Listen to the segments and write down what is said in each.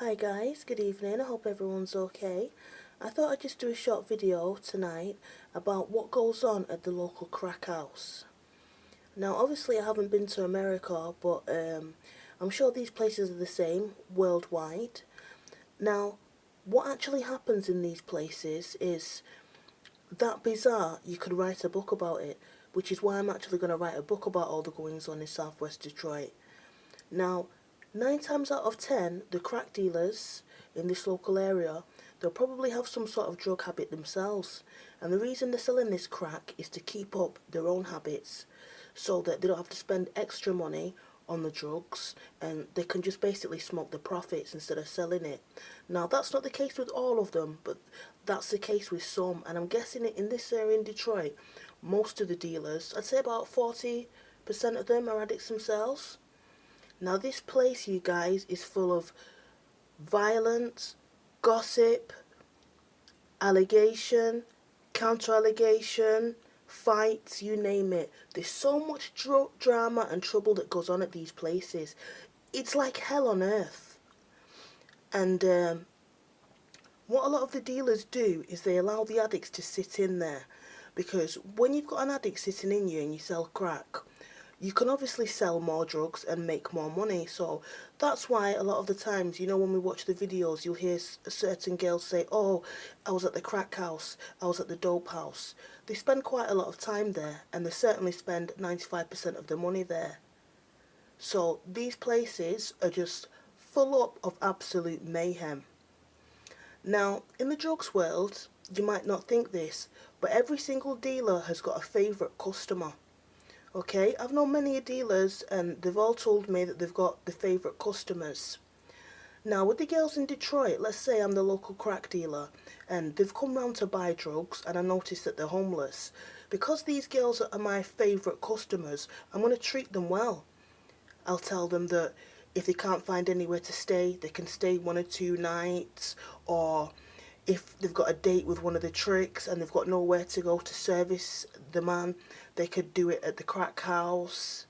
Hi guys, good evening. I hope everyone's okay. I thought I'd just do a short video tonight about what goes on at the local crack house. Now obviously I haven't been to America, but I'm sure these places are the same worldwide. Now what actually happens in these places is that bizarre you could write a book about it, which is why I'm actually going to write a book about all the goings on in Southwest Detroit. Now, 9 times out of 10, the crack dealers in this local area, they'll probably have some sort of drug habit themselves. And the reason they're selling this crack is to keep up their own habits so that they don't have to spend extra money on the drugs and they can just basically smoke the profits instead of selling it. Now, that's not the case with all of them, but that's the case with some. And I'm guessing in this area in Detroit, most of the dealers, I'd say about 40% of them are addicts themselves. Now this place, you guys, is full of violence, gossip, allegation, counter-allegation, fights, you name it. There's so much drama and trouble that goes on at these places. It's like hell on earth. And what a lot of the dealers do is they allow the addicts to sit in there. Because when you've got an addict sitting in you and you sell crack, you can obviously sell more drugs and make more money. So that's why a lot of the times, you know, when we watch the videos, you'll hear certain girls say, oh, I was at the crack house, I was at the dope house. They spend quite a lot of time there, and they certainly spend 95% of their money there. So these places are just full up of absolute mayhem. Now, in the drugs world, you might not think this, but every single dealer has got a favourite customer. Okay, I've known many dealers and they've all told me that they've got the favourite customers. Now with the girls in Detroit, let's say I'm the local crack dealer and they've come round to buy drugs and I notice that they're homeless. Because these girls are my favourite customers, I'm going to treat them well. I'll tell them that if they can't find anywhere to stay, they can stay 1 or 2 nights, or if they've got a date with one of the tricks and they've got nowhere to go to service the man, they could do it at the crack house.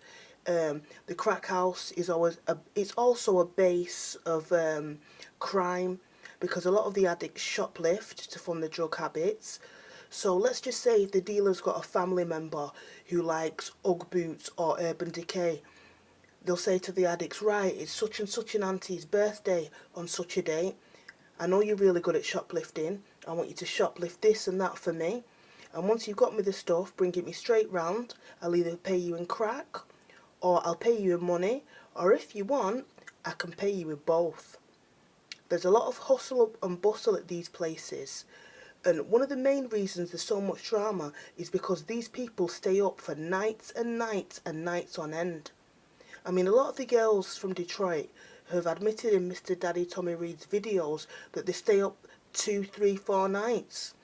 The crack house is it's also a base of crime, because a lot of the addicts shoplift to fund their drug habits. So let's just say if the dealer's got a family member who likes Ugg boots or Urban Decay, they'll say to the addicts, right, it's such and such an auntie's birthday on such a day. I know you're really good at shoplifting. I want you to shoplift this and that for me. And once you've got me the stuff, bring it me straight round. I'll either pay you in crack, or I'll pay you in money, or if you want, I can pay you with both. There's a lot of hustle and bustle at these places. And one of the main reasons there's so much drama is because these people stay up for nights and nights and nights on end. I mean, a lot of the girls from Detroit have admitted in Mr. Daddy Tommy Reed's videos that they stay up 2, 3, 4 nights.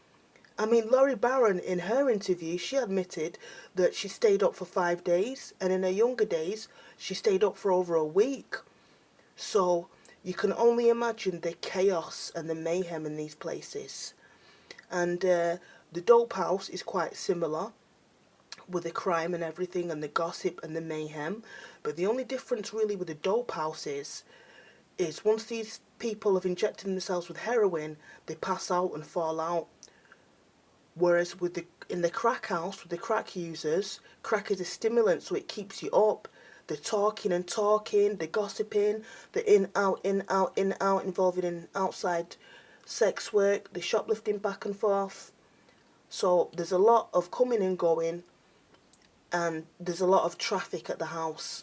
I mean, Laurie Barron, in her interview, she admitted that she stayed up for 5 days, and in her younger days, she stayed up for over a week. So, you can only imagine the chaos and the mayhem in these places. And the dope house is quite similar, with the crime and everything and the gossip and the mayhem. But the only difference really with the dope house is once these people have injected themselves with heroin, they pass out and fall out. Whereas in the crack house, with the crack users, crack is a stimulant, so it keeps you up. They're talking and talking, they're gossiping, they're in, out, in, out, in, out, involving in outside sex work, they're shoplifting back and forth. So there's a lot of coming and going, and there's a lot of traffic at the house.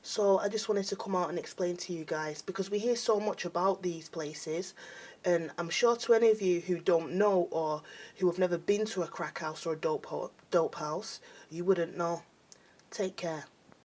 So I just wanted to come out and explain to you guys, because we hear so much about these places, and I'm sure to any of you who don't know or who have never been to a crack house or a dope house, you wouldn't know. Take care.